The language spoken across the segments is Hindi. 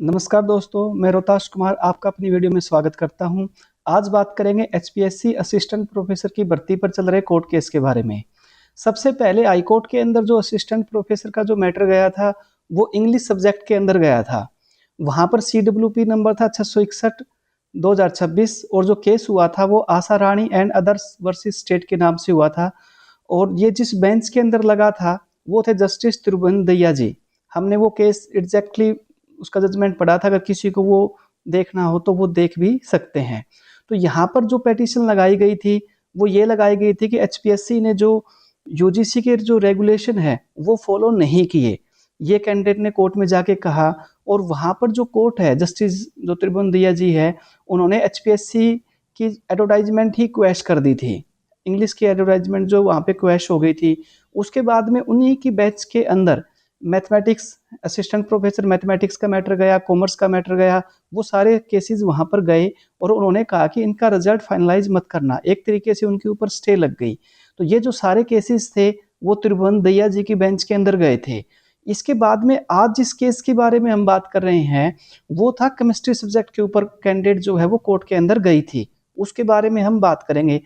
नमस्कार दोस्तों, मैं रोहताश कुमार आपका अपनी वीडियो में स्वागत करता हूं। आज बात करेंगे एचपीएससी असिस्टेंट प्रोफेसर की भर्ती पर चल रहे कोर्ट केस के बारे में। सबसे पहले हाई कोर्ट के अंदर जो असिस्टेंट प्रोफेसर का जो मैटर गया था, वो इंग्लिश सब्जेक्ट के अंदर गया था। वहां पर CWP नंबर था 661 2026 और जो केस हुआ था वो Asha Rani and others versus state के नाम से हुआ था। और ये जिस बेंच के अंदर लगा था वो थे जस्टिस त्रिभुवन दैया जी। हमने वो केस एग्जैक्टली उसका जजमेंट पढ़ा था, अगर किसी को वो देखना हो तो वो देख भी सकते हैं। तो यहाँ पर जो पेटिशन लगाई गई थी वो ये लगाई गई थी कि एचपीएससी ने जो यूजीसी के जो रेगुलेशन है वो फॉलो नहीं किए, ये कैंडिडेट ने कोर्ट में जाके कहा। और वहाँ पर जो कोर्ट है, जस्टिस जो त्रिभुवन दैया जी है, उन्होंने एचपीएससी की एडवर्टाइजमेंट ही क्वैश कर दी थी। इंग्लिश की एडवर्टाइजमेंट जो वहाँ पे क्वैश हो गई थी, उसके बाद में उन्हीं की बैच के अंदर मैथमेटिक्स असिस्टेंट प्रोफेसर मैथमेटिक्स का मैटर गया, कॉमर्स का मैटर गया, वो सारे केसेस वहाँ पर गए और उन्होंने कहा कि इनका रिजल्ट फाइनलाइज मत करना। एक तरीके से उनके ऊपर स्टे लग गई। तो ये जो सारे केसेस थे वो त्रिभुवन दैया जी की बेंच के अंदर गए थे। इसके बाद में आज जिस केस के बारे में हम बात कर रहे हैं वो था केमिस्ट्री सब्जेक्ट के ऊपर कैंडिडेट जो है वो कोर्ट के अंदर गई थी, उसके बारे में हम बात करेंगे।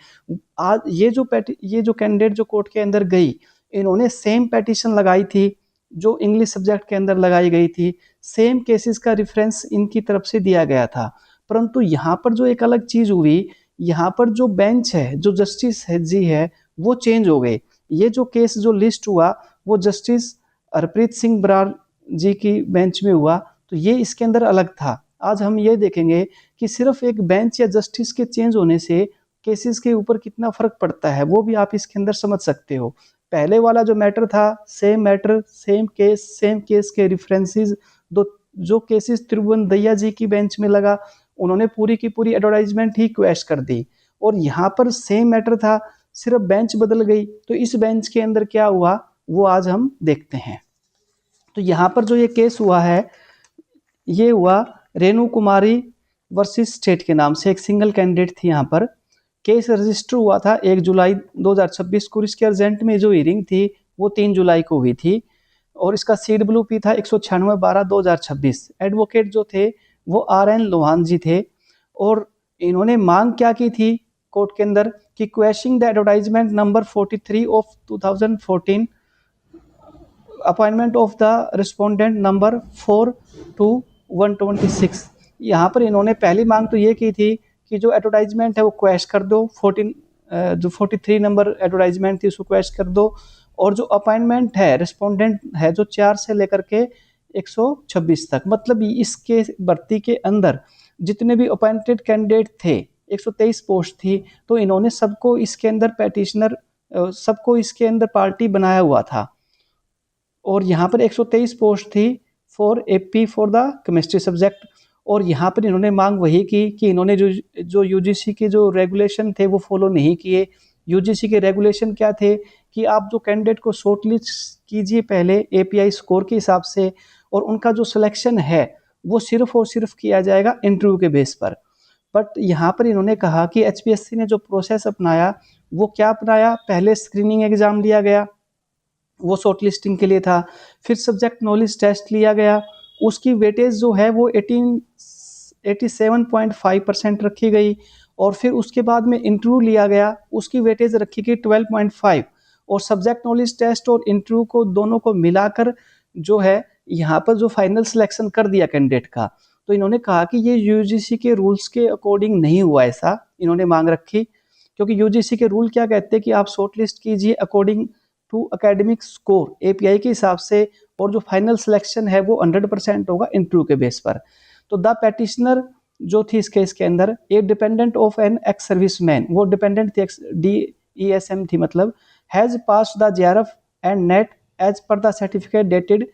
आज ये जो कैंडिडेट जो कोर्ट के अंदर गई, इन्होंने सेम पेटिशन लगाई थी जो इंग्लिश सब्जेक्ट के अंदर लगाई गई थी। सेम केसेस का रेफरेंस इनकी तरफ से दिया गया था। परंतु यहाँ पर जो एक अलग चीज हुई, यहाँ पर जो बेंच है, जो जस्टिस है जी है, वो चेंज हो गए। ये जो केस जो लिस्ट हुआ वो जस्टिस हरप्रीत सिंह बरार जी की बेंच में हुआ, तो ये इसके अंदर अलग था। आज हम ये देखेंगे कि सिर्फ एक बेंच या जस्टिस के चेंज होने से केसेस के ऊपर कितना फर्क पड़ता है, वो भी आप इसके अंदर समझ सकते हो। पहले वाला जो मैटर था, सेम मैटर सेम केस के रेफरेंसेस, दो जो केसेस त्रिभुवन दैया जी की बेंच में लगा, उन्होंने पूरी की पूरी एडवर्टाइजमेंट ही क्वैश कर दी। और यहाँ पर सेम मैटर था, सिर्फ बेंच बदल गई। तो इस बेंच के अंदर क्या हुआ वो आज हम देखते हैं। तो यहाँ पर जो ये केस हुआ है, ये हुआ रेणु कुमारी वर्सेस स्टेट के नाम से, एक सिंगल कैंडिडेट थी। यहाँ पर केस रजिस्टर हुआ था 1 जुलाई 2026 को। इसके अर्जेंट में जो हियरिंग थी वो 3 जुलाई को हुई थी और इसका CWP था 196/12/2026। एडवोकेट जो थे वो RN लोहान जी थे और इन्होंने मांग क्या की थी कोर्ट के अंदर कि questioning the advertisement number 43 of 2014, appointment of the respondent number 4 to 126। यहाँ पर इन्होंने पहली मांग तो ये की थी कि जो एडवर्टाइजमेंट है वो क्वैश कर दो, 43 नंबर एडवर्टाइजमेंट थी उसको क्वैश कर दो। और जो अपॉइंटमेंट है, रिस्पोंडेंट है जो 4 से लेकर के 126 तक, मतलब इसके भर्ती के अंदर जितने भी अपॉइंटेड कैंडिडेट थे, 123 पोस्ट थी, तो इन्होंने सबको इसके अंदर पैटिशनर, सबको इसके अंदर पार्टी बनाया हुआ था। और यहाँ पर 123 पोस्ट थी for AP for the chemistry subject. और यहाँ पर इन्होंने मांग वही की कि इन्होंने जो यूजीसी के जो रेगुलेशन थे वो फॉलो नहीं किए। यूजीसी के रेगुलेशन क्या थे कि आप जो कैंडिडेट को शॉर्टलिस्ट कीजिए पहले API स्कोर के हिसाब से, और उनका जो सिलेक्शन है वो सिर्फ और सिर्फ किया जाएगा इंटरव्यू के बेस पर। बट यहाँ पर इन्होंने कहा कि HPSC ने जो प्रोसेस अपनाया वो क्या अपनाया, पहले स्क्रीनिंग एग्जाम लिया गया, वो शॉर्ट लिस्टिंग के लिए था। फिर सब्जेक्ट नॉलेज टेस्ट लिया गया, उसकी वेटेज जो है वो 87.5% रखी गई। और फिर उसके बाद में इंटरव्यू लिया गया, उसकी वेटेज रखी गई 12.5। और सब्जेक्ट नॉलेज टेस्ट और इंटरव्यू को दोनों को मिलाकर जो है यहाँ पर जो फाइनल सिलेक्शन कर दिया कैंडिडेट का। तो इन्होंने कहा कि ये यूजीसी के रूल्स के अकॉर्डिंग नहीं हुआ, ऐसा इन्होंने मांग रखी। क्योंकि यूजीसी के रूल क्या कहते हैं कि आप शॉर्ट लिस्ट कीजिए according to academic score API के हिसाब से, और जो फाइनल सिलेक्शन है वो 100% होगा इंटरव्यू के बेस पर। तो द पेटिशनर जो थी इस केस के अंदर, a dependent of an ex serviceman, वो डिपेंडेंट थी, DESM थी, मतलब has pass the JRF and NET as per the certificate dated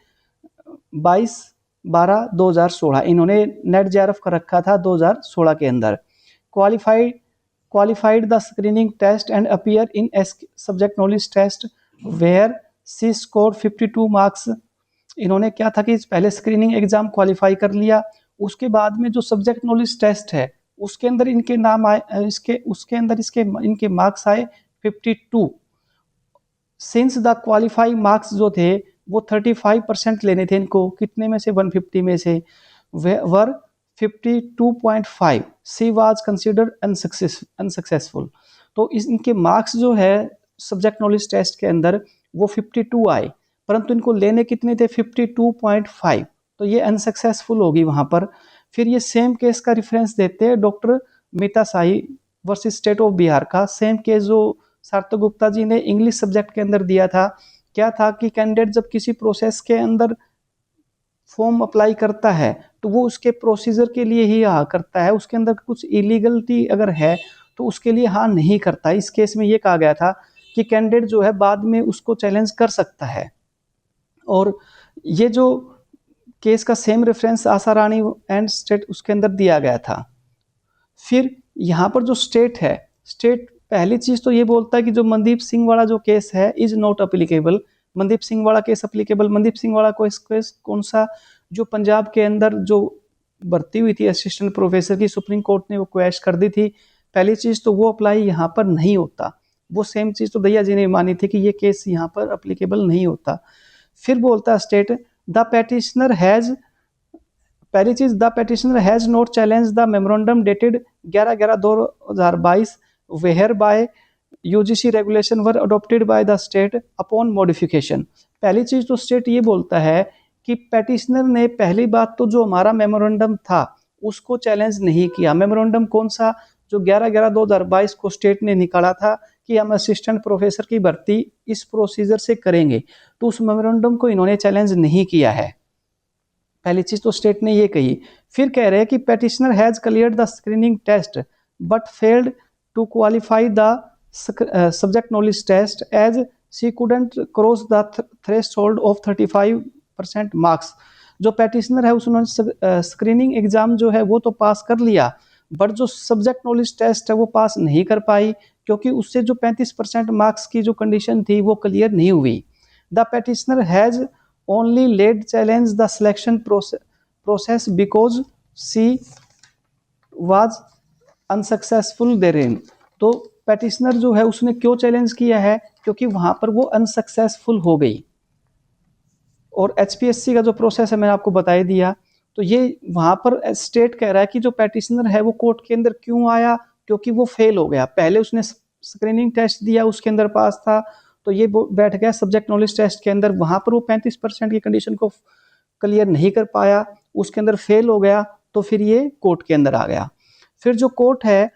22/12/2016। इन्होंने नेट JRF का रखा था 2016 के अंदर। Qualified the screening test and appear in subject knowledge test where she score 52 marks. इन्होंने क्या था कि पहले स्क्रीनिंग एग्जाम क्वालिफाई कर लिया, उसके बाद में जो सब्जेक्ट नॉलेज टेस्ट है उसके अंदर इनके नाम आए, उसके अंदर इनके मार्क्स आए 52। सिंस द क्वालिफाई मार्क्स जो थे वो 35% लेने थे इनको, कितने में से, 150 में से। वर 52.5, सी वाज कंसिडर्ड अनसक्सेसफुल। तो इनके मार्क्स जो है सब्जेक्ट नॉलेज टेस्ट के अंदर वो 52 आए, परंतु इनको लेने कितने थे 52.5, तो ये अनसक्सेसफुल होगी वहां पर। फिर ये सेम केस का रेफरेंस देते हैं doctor Meeta Sai versus state of Bihar का। सेम केस जो सार्थक गुप्ता जी ने इंग्लिश सब्जेक्ट के अंदर दिया था, क्या था कि कैंडिडेट जब किसी प्रोसेस के अंदर फॉर्म अप्लाई करता है तो वो उसके प्रोसीजर के लिए ही हाँ करता है, उसके अंदर कुछ इलीगलिटी अगर है तो उसके लिए हाँ नहीं करता। इस केस में ये कहा गया था कि कैंडिडेट जो है बाद में उसको चैलेंज कर सकता है। और ये जो केस का same reference Asha Rani and state उसके अंदर दिया गया था। फिर यहाँ पर जो स्टेट है, स्टेट पहली चीज तो ये बोलता है कि जो मनदीप सिंह वाला जो केस है is not applicable. Mandeep Singh वाला केस अप्लीकेबल, मनदीप सिंह वाला केस कौन सा, जो पंजाब के अंदर जो भर्ती हुई थी असिस्टेंट प्रोफेसर की, सुप्रीम कोर्ट ने वो क्वैश कर दी थी। पहली चीज तो वो अप्लाई यहाँ पर नहीं होता। वो सेम चीज तो दया जी ने मानी थी कि ये केस यहाँ पर अप्लीकेबल नहीं होता। फिर बोलता है स्टेट द पेटिशनर हैज, पहली चीज the petitioner has not challenge the memorandum dated 11/11/2022 where by UGC regulation were adopted by the state upon modification. पहली चीज तो स्टेट ये बोलता है कि पेटिशनर ने पहली बात तो जो हमारा मेमोरेंडम था उसको चैलेंज नहीं किया। मेमोरेंडम कौन सा, जो 11/11/2022 को स्टेट ने निकाला था कि हम असिस्टेंट प्रोफेसर की भर्ती इस प्रोसीजर से करेंगे, तो उस मेमोरेंडम को इन्होंने चैलेंज नहीं किया है। पहली चीज तो स्टेट ने ये कही। फिर कह रहे हैं कि petitioner has cleared the screening test but failed to qualify the subject knowledge test as she couldn't cross the threshold of 35% marks. जो पेटिशनर है उसने स्क्रीनिंग एग्जाम जो है वो तो पास कर लिया, बट जो सब्जेक्ट नॉलेज टेस्ट है वो पास नहीं कर पाई, क्योंकि उससे जो 35% मार्क्स की जो कंडीशन थी वो क्लियर नहीं हुई। The petitioner has only late challenge the selection process because she was unsuccessful therein। तो पेटिशनर जो है उसने क्यों चैलेंज किया है, क्योंकि वहां पर वो अनसक्सेसफुल हो गई। और एचपीएससी का जो प्रोसेस है मैंने आपको बता ही दिया। तो ये वहां पर स्टेट कह रहा है कि जो पेटिशनर है वो कोर्ट के अंदर क्यों आया, क्योंकि वो फेल हो गया। पहले उसने स्क्रीनिंग टेस्ट दिया उसके अंदर पास था, तो ये बैठ गया सब्जेक्ट नॉलेज टेस्ट के अंदर, वहां पर वो 35% की कंडीशन को क्लियर नहीं कर पाया, उसके अंदर फेल हो गया, तो फिर ये कोर्ट के अंदर आ गया। फिर जो कोर्ट है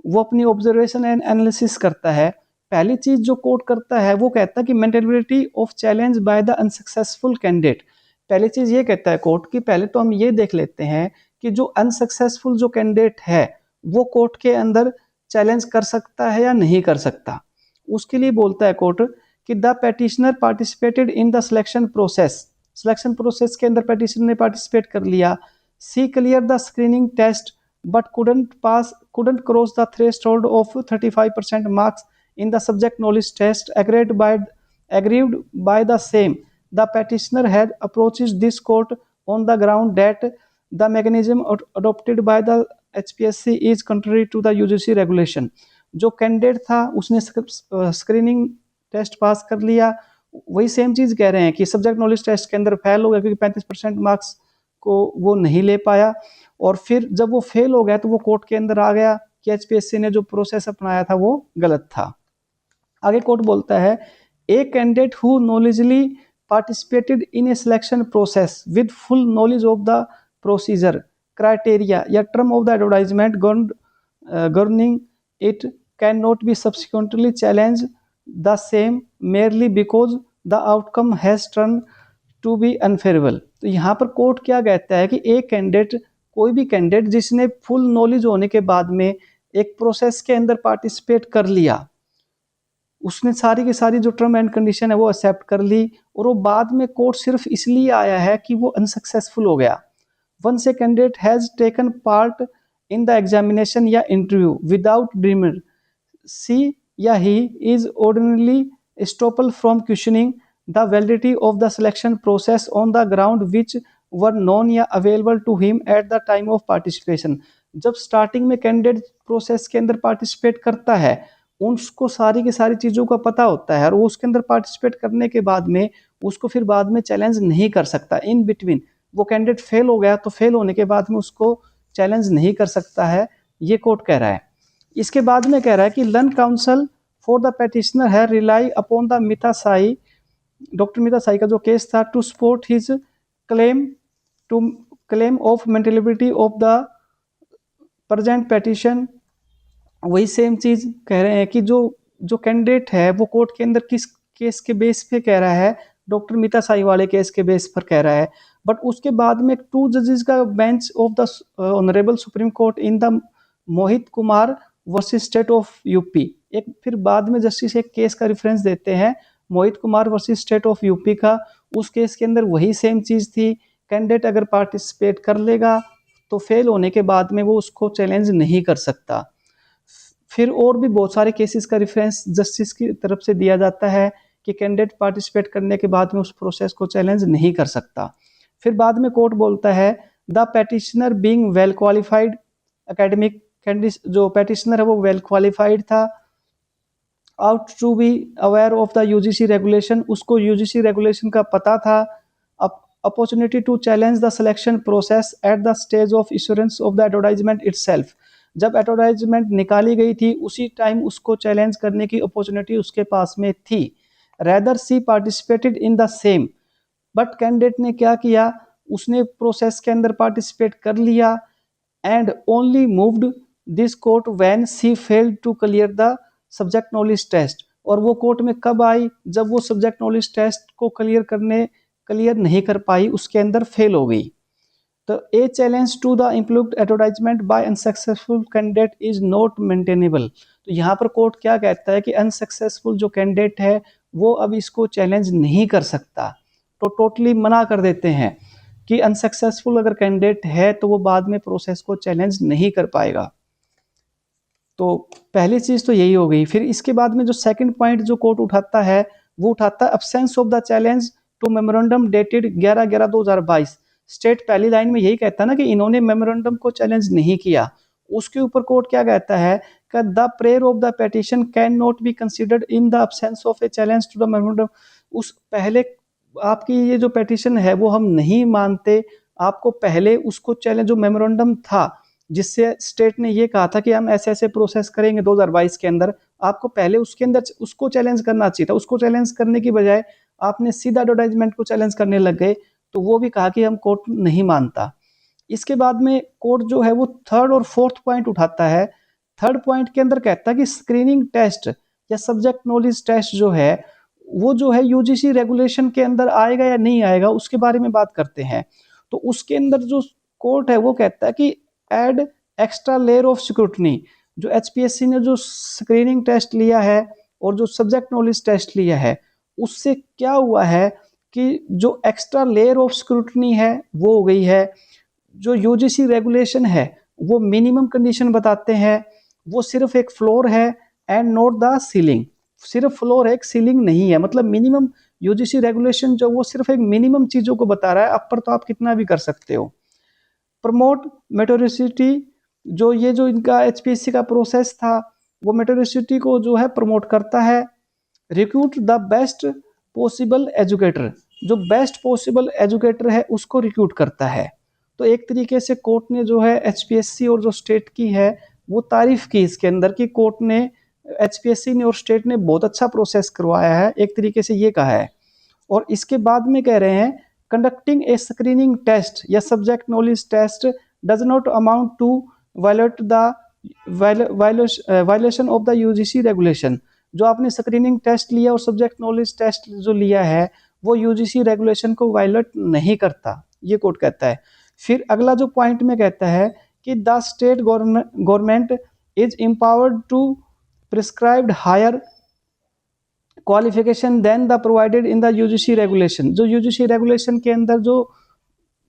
वो अपनी ऑब्जर्वेशन एंड एनालिसिस करता है। पहली चीज जो कोर्ट करता है वो कहता है कि maintainability of challenge by the unsuccessful candidate. पहली चीज ये कहता है कोर्ट की पहले तो हम ये देख लेते हैं कि जो अनसक्सेसफुल जो कैंडिडेट है वो कोर्ट के अंदर चैलेंज कर सकता है या नहीं कर सकता। उसके लिए बोलता है कोर्ट कि the petitioner participated in the selection process. Selection process के अंदर पेटिशनर ने पार्टिसिपेट कर लिया। She clear the screening test but couldn't cross the threshold of 35% marks in the subject knowledge test aggrieved by the same. The petitioner had approached this court on the ground that the mechanism adopted by the HPSC is contrary to the UGC regulation। जो कैंडिडेट था उसने स्क्रीनिंग टेस्ट पास कर लिया, वही सेम चीज कह रहे हैं कि सब्जेक्ट नॉलेज टेस्ट के अंदर फेल हो गया क्योंकि 35% मार्क्स को वो नहीं ले पाया। और फिर जब वो फेल हो गया तो वो कोर्ट के अंदर आ गया कि एचपीएससी ने जो प्रोसेस अपनाया था वो गलत था। आगे कोर्ट बोलता है a candidate who knowledgeably participated in a selection process with full knowledge of the procedure criteria या term of the advertisement governing it can not be subsequently challenge the same merely because the outcome has turn to be unfavourable. तो यहाँ पर कोर्ट क्या कहता है कि एक कैंडिडेट, कोई भी कैंडिडेट जिसने फुल नॉलेज होने के बाद में एक प्रोसेस के अंदर पार्टिसिपेट कर लिया, उसने सारी की सारी जो टर्म एंड कंडीशन है वो एक्सेप्ट कर ली, और वो बाद में कोर्ट सिर्फ इसलिए आया है कि वो अनसक्सेसफुल हो गया। Once a candidate has taken part in the examination या इंटरव्यू विदाउट ड्रीमर सी या he is ordinarily estopped from questioning the validity of the selection process on the ground which were known या available to him at the time of participation। जब स्टार्टिंग में कैंडिडेट प्रोसेस के अंदर पार्टिसिपेट करता है उसको सारी की सारी चीज़ों का पता होता है, और वो उसके अंदर पार्टिसिपेट करने के बाद में उसको फिर बाद में चैलेंज नहीं कर सकता। इन बिटवीन वो कैंडिडेट फेल हो गया तो फेल होने के बाद में उसको चैलेंज नहीं कर सकता है, ये कोर्ट कह रहा है। इसके बाद में कह रहा है कि learned counsel for the petitioner है rely upon the Mita Sai, doctor Mita Sai का जो केस था, to support his claim to claim of maintainability of the present petition. वही सेम चीज कह रहे हैं कि जो कैंडिडेट है वो कोर्ट के अंदर किस केस के बेस पे कह रहा है, डॉक्टर मीता साई वाले केस के बेस पर कह रहा है। बट उसके बाद में 2 जजेस का bench of the honourable supreme court in the Mohit Kumar versus state of UP, एक फिर बाद में जस्टिस एक केस का रेफरेंस देते हैं Mohit Kumar versus state of UP का। उस केस के अंदर वही सेम चीज थी, कैंडिडेट अगर पार्टिसिपेट कर लेगा तो फेल होने के बाद में वो उसको चैलेंज नहीं कर सकता। फिर और भी बहुत सारे केसेस का रेफरेंस जस्टिस की तरफ से दिया जाता है कि कैंडिडेट पार्टिसिपेट करने के बाद में उस प्रोसेस को चैलेंज नहीं कर सकता। फिर बाद में कोर्ट बोलता है the petitioner being well qualified academic, जो पेटिशनर है वो वेल क्वालिफाइड था, out to be aware of the UGC regulation, उसको यूजीसी रेगुलेशन का पता था, opportunity to challenge the selection process at the stage of issuance of the advertisement itself, जब एडवर्टाइजमेंट निकाली गई थी उसी टाइम उसको चैलेंज करने की अपॉर्चुनिटी उसके पास में थी। Rather she participated in the same, but candidate ने क्या किया, उसने प्रोसेस के अंदर पार्टिसिपेट कर लिया and only moved this court when she failed to clear the subject knowledge test, और वो कोर्ट में कब आई, जब वो सब्जेक्ट नॉलेज टेस्ट को क्लियर नहीं कर पाई, उसके अंदर फेल हो गई। तो a challenge to the impugned advertisement by unsuccessful candidate is not maintainable. तो यहाँ पर कोर्ट क्या कहता है कि अनसक्सेसफुल जो कैंडिडेट है वो अब इसको चैलेंज नहीं कर सकता, तो टोटली मना कर देते हैं कि अनसक्सेसफुल अगर कैंडिडेट है तो वो बाद में प्रोसेस को चैलेंज नहीं कर पाएगा। तो पहली चीज तो यही हो गई। फिर इसके बाद में जो सेकंड पॉइंट जो कोर्ट उठाता है वो उठाता है absence of the challenge to memorandum dated 11/11/2022। State पहली लाइन में यही कहता है ना कि इन्होंने मेमोरेंडम को चैलेंज नहीं किया, उसके ऊपर कोर्ट क्या कहता है कि the prayer of the petition can not be considered in the absence of a challenge to the memorandum. उस पहले आपकी ये जो पेटिशन है वो हम नहीं मानते, आपको पहले उसको चैलेंज जो मेमोरेंडम था जिससे स्टेट ने ये कहा था कि हम ऐसे ऐसे प्रोसेस करेंगे 2022 के अंदर, आपको पहले उसके अंदर उसको चैलेंज करना चाहिए था। उसको चैलेंज करने की बजाय आपने सीधा एडवर्टाइजमेंट को चैलेंज करने लग गए, तो वो भी कहा कि हम कोर्ट नहीं मानता। इसके बाद में कोर्ट जो है वो थर्ड और फोर्थ पॉइंट उठाता है। थर्ड पॉइंट के अंदर कहता है कि स्क्रीनिंग टेस्ट या सब्जेक्ट नॉलेज टेस्ट जो है वो जो है यूजीसी रेगुलेशन के अंदर आएगा या नहीं आएगा उसके बारे में बात करते हैं। तो उसके अंदर जो कोर्ट है वो कहता है कि add extra layer of scrutiny, जो एचपीएससी ने जो स्क्रीनिंग टेस्ट लिया है और जो सब्जेक्ट नॉलेज टेस्ट लिया है उससे क्या हुआ है कि जो एक्स्ट्रा लेयर ऑफ स्क्रूटनी है वो हो गई है। जो यूजीसी रेगुलेशन है वो मिनिमम कंडीशन बताते हैं, वो सिर्फ एक फ्लोर है एंड नॉट द सीलिंग, सिर्फ फ्लोर है एक सीलिंग नहीं है, मतलब मिनिमम यूजीसी रेगुलेशन जो वो सिर्फ एक मिनिमम चीजों को बता रहा है, अपर तो आप कितना भी कर सकते हो। प्रमोट मेटोरिसिटी, जो ये जो इनका एचपीएससी का प्रोसेस था वो मेटोरिसिटी को जो है प्रमोट करता है। Recruit the best possible educator, जो बेस्ट पॉसिबल एजुकेटर है उसको रिक्रूट करता है। तो एक तरीके से कोर्ट ने जो है एचपीएससी और जो स्टेट की है वो तारीफ की इसके अंदर कि कोर्ट ने एचपीएससी ने और स्टेट ने बहुत अच्छा प्रोसेस करवाया है, एक तरीके से ये कहा है। और इसके बाद में कह रहे हैं कंडक्टिंग ए स्क्रीनिंग टेस्ट या subject knowledge test does not amount to violate the violation of the UGC regulation. जो आपने स्क्रीनिंग टेस्ट लिया और सब्जेक्ट नॉलेज टेस्ट जो लिया है वो यूजीसी रेगुलेशन को वायलेट नहीं करता, ये कोर्ट कहता है। फिर अगला जो पॉइंट में कहता है कि the state government is empowered to prescribed higher qualification than the provided in the UGC regulation. जो यूजीसी रेगुलेशन के अंदर जो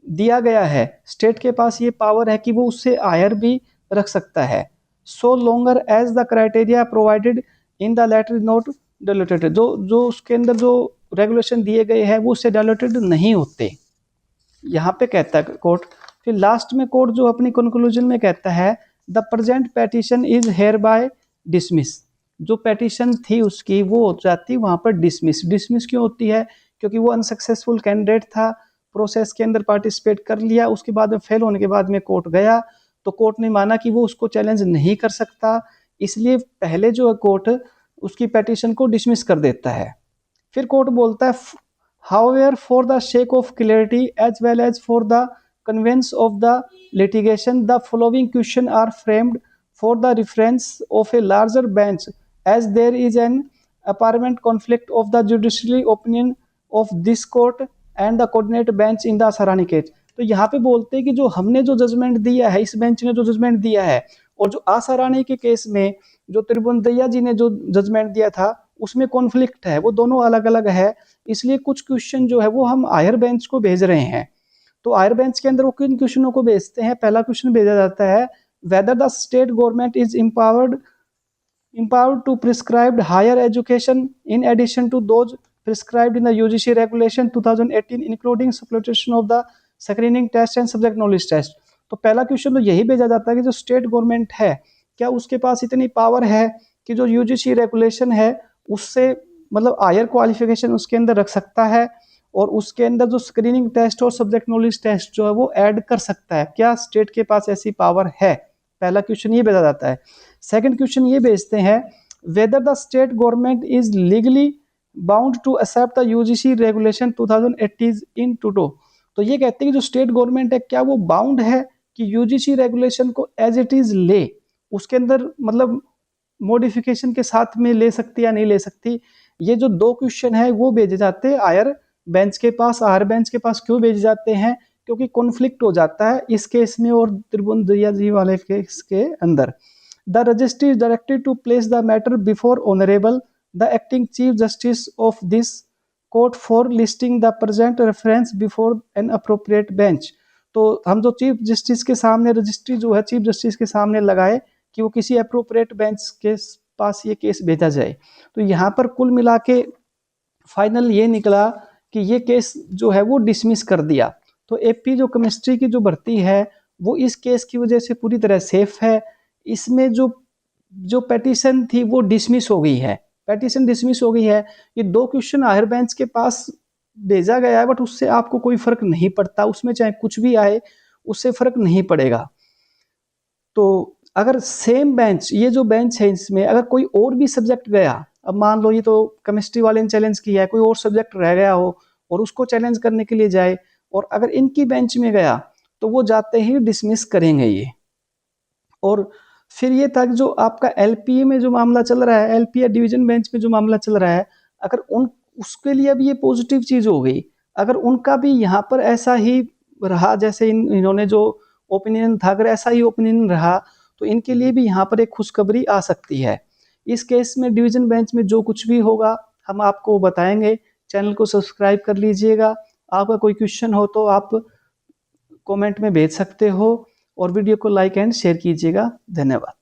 दिया गया है स्टेट के पास ये पावर है कि वो उससे हायर भी रख सकता है। So longer as the criteria provided in the letter not diluted, जो उसके अंदर जो रेगुलेशन दिए गए हैं वो उससे डायल्यूटेड नहीं होते, यहाँ पे कहता है कोर्ट। फिर लास्ट में कोर्ट जो अपनी कंक्लूजन में कहता है the present petition is hereby dismiss. जो पेटिशन थी उसकी वो हो जाती वहां पर डिसमिस। डिसमिस क्यों होती है, क्योंकि वो अनसक्सेसफुल कैंडिडेट था, प्रोसेस के अंदर पार्टिसिपेट कर लिया, उसके बाद में फेल होने के बाद में कोर्ट गया, तो कोर्ट ने माना कि वो उसको चैलेंज नहीं कर सकता, इसलिए पहले जो है कोर्ट उसकी पेटिशन को डिसमिस कर देता है। फिर कोर्ट बोलता है however for the sake of clarity as well as for the convenience of the litigation the following question are framed for the reference of a larger bench as there is an apparent conflict of the judiciary opinion of this court and the coordinate bench in the Asrani case. तो यहाँ पे बोलते हैं कि जो हमने जो जजमेंट दिया है, इस बेंच ने जो जजमेंट दिया है, और जो आसारानी के केस में जो त्रिभुवनदैया जी ने जो जजमेंट दिया था उसमें कॉन्फ्लिक्ट है, वो दोनों अलग अलग है, इसलिए कुछ क्वेश्चन जो है वो हम हायर बेंच को भेज रहे हैं। तो हायर बेंच के अंदर वो किन क्वेश्चनों को भेजते हैं? पहला क्वेश्चन भेजा जाता है weather the state government is empowered to prescribe higher education in addition to those prescribed in the UGC regulation 2018 including supplementation of the screening test and subject knowledge test। तो पहला क्वेश्चन तो यही भेजा जाता है कि जो स्टेट गवर्नमेंट है क्या उसके पास इतनी पावर है कि जो यूजीसी रेगुलेशन है उससे मतलब हायर क्वालिफिकेशन उसके अंदर रख सकता है, और उसके अंदर जो स्क्रीनिंग टेस्ट और सब्जेक्ट नॉलेज टेस्ट जो है वो ऐड कर सकता है, क्या स्टेट के पास ऐसी पावर है? पहला क्वेश्चन ये भेजा जाता है। सेकंड क्वेश्चन ये भेजते हैं whether the state government is legally bound to accept the UGC regulation 2018 in toto. तो ये कहते हैं कि जो स्टेट गवर्नमेंट है क्या वो बाउंड है कि यूजीसी रेगुलेशन को एज इट इज ले, उसके अंदर मतलब मॉडिफिकेशन के साथ में ले सकती या नहीं ले सकती। ये जो दो क्वेश्चन है वो भेजे जाते हैं हायर बेंच के पास। हायर बेंच के पास क्यों भेजे जाते हैं? क्योंकि कॉन्फ्लिक्ट हो जाता है इस केस में और त्रिभुवनदैया जी वाले केस के अंदर। The registry is directed to place the matter before honourable the acting chief justice of this court for listing the present reference before an appropriate bench. तो हम जो चीफ जस्टिस के सामने रजिस्ट्री जो है चीफ जस्टिस के सामने लगाए कि वो किसी अप्रोप्रिएट बेंच के पास ये केस भेजा जाए। तो यहाँ पर कुल मिला के फाइनल ये निकला कि ये केस जो है वो डिसमिस कर दिया। तो एपी जो केमिस्ट्री की जो भर्ती है वो इस केस की वजह से पूरी तरह सेफ है। इसमें जो पेटिशन थी वो डिसमिस हो गई है, पेटिशन डिसमिस हो गई है। ये दो क्वेश्चन हायर बेंच के पास भेजा गया है बट उससे आपको कोई फर्क नहीं पड़ता, उसमें चाहे कुछ भी आए उससे फर्क नहीं पड़ेगा। तो अगर सेम बेंच, ये जो बेंच है इसमें अगर कोई और भी सब्जेक्ट गया, अब मान लो ये तो केमिस्ट्री वाले ने चैलेंज किया है, कोई और सब्जेक्ट रह गया हो और उसको चैलेंज करने के लिए जाए और अगर इनकी बेंच में गया तो वो जाते ही डिसमिस करेंगे ये। और फिर ये था कि जो आपका एलपीए में जो मामला चल रहा है, एलपीए डिवीजन बेंच में जो मामला चल रहा है, अगर उसके लिए अब ये पॉजिटिव चीज हो गई, अगर उनका भी यहाँ पर ऐसा ही रहा जैसे इन्होंने जो ओपिनियन था, अगर ऐसा ही ओपिनियन रहा तो इनके लिए भी यहाँ पर एक खुशखबरी आ सकती है। इस केस में डिवीजन बेंच में जो कुछ भी होगा हम आपको बताएंगे। चैनल को सब्सक्राइब कर लीजिएगा। आपका कोई क्वेश्चन हो तो आप कमेंट में भेज सकते हो और वीडियो को लाइक एंड शेयर कीजिएगा। धन्यवाद।